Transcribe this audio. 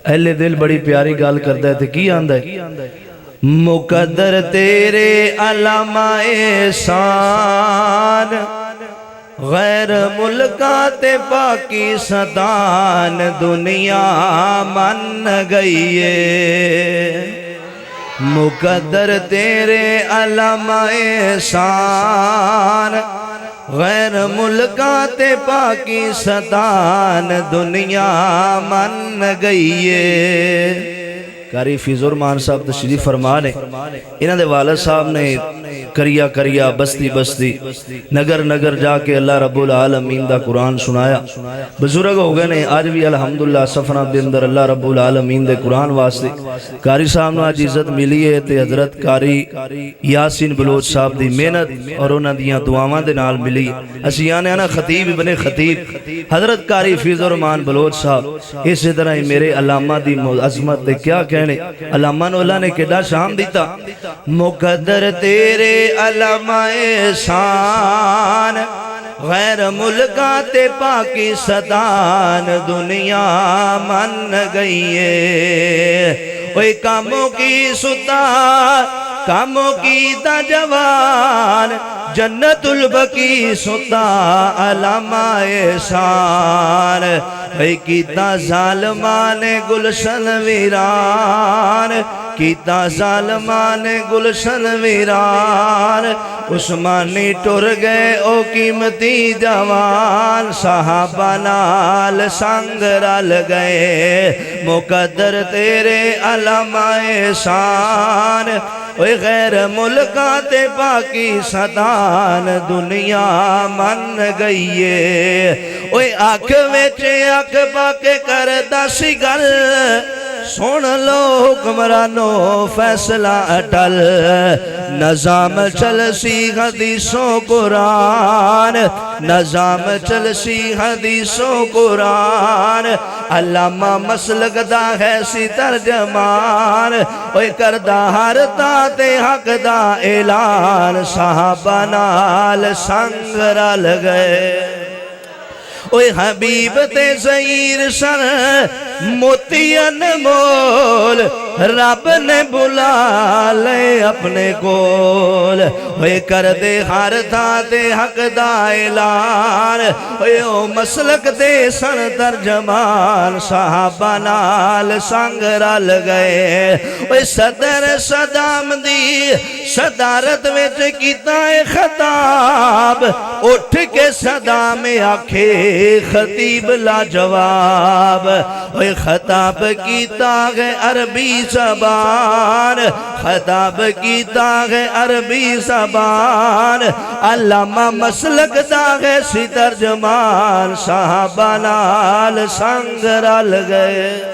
اہل دل بڑی پیاری گال کرتا ہے کی آندہ ہے مقدر تیرے علامہ احسان غیر ملکات پاکستان دنیا من گئی ہے مقدر تیرے علامہ احسان غیر ملکات پاکستان دنیا من گئی ہے قاری فیض الرحمان صاحب تشریف فرما نے انہاں دے والد صاحب نے کریا کریا بستی بستی نگر نگر جا کے اللہ رب العالمین دا قرآن سنایا بزرگ ہو گئے نے آج بھی الحمدللہ سفنہ دے اندر اللہ رب العالمین دے قرآن واسطے قاری صاحب نے آج عزت ملی ہے تے حضرت قاری یاسین بلوچ صاحب دی محنت اور انہاں دیاں دعاواں دے نال ملی اسی آنے آنا خطیب ابن خطیب حضرت قاری فیض الرحمان بلوچ صاحب اسی طرح میرے علامہ دی عظمت دے کیا کہنے علامہ نو اللہ نے کیڑا شام دیتا مقدر تیرے علامہ احسان غیر ملکات پاکستان دنیا من گئی ہے اوہ کاموں کی ستا کاموں کی تا جوان جنت البقی ستا علامہ احسان اے کیتا ظالمان گلشن ویران کیتا ظالمان گلشن ویران عثمانی ٹر گئے او قیمتی جوان صحابہ نال سنگ رل گئے مقدر تیرے علامہ احسان اوہ غیر ملکات پاکستان دنیا من گئی ہے اوہ آنکھ ویچے آنکھ پاکے کردہ سی گل سن لو حکمرانو فیصلہ اٹل نظام چلسی حدیثوں قرآن نظام چلسی حدیثوں قرآن علامہ مسلک دا ہے سی ترجمان اوہ کردہ ہر تات حق دا اعلان صحابہ نال سنگ رل گئے اوہ حبیب تے زہیر سر موتی انمول رب نے بلا لے اپنے کول اوہ کر دے ہر تھاتے حق دا اعلان اوہ مسلک دے سن ترجمان صحابہ نال سنگ رل گئے اوہ صدر صدام دی صدارت وچ کیتا ہے خطاب اٹھ کے صدام آکھے خطیب لا جواب اوہ خطاب کیتا ہے عربی زبان خطاب کیتا ہے عربی زبان علامہ مسلک دا ہے سی ترجمان صحابہ نال سنگ رل گئے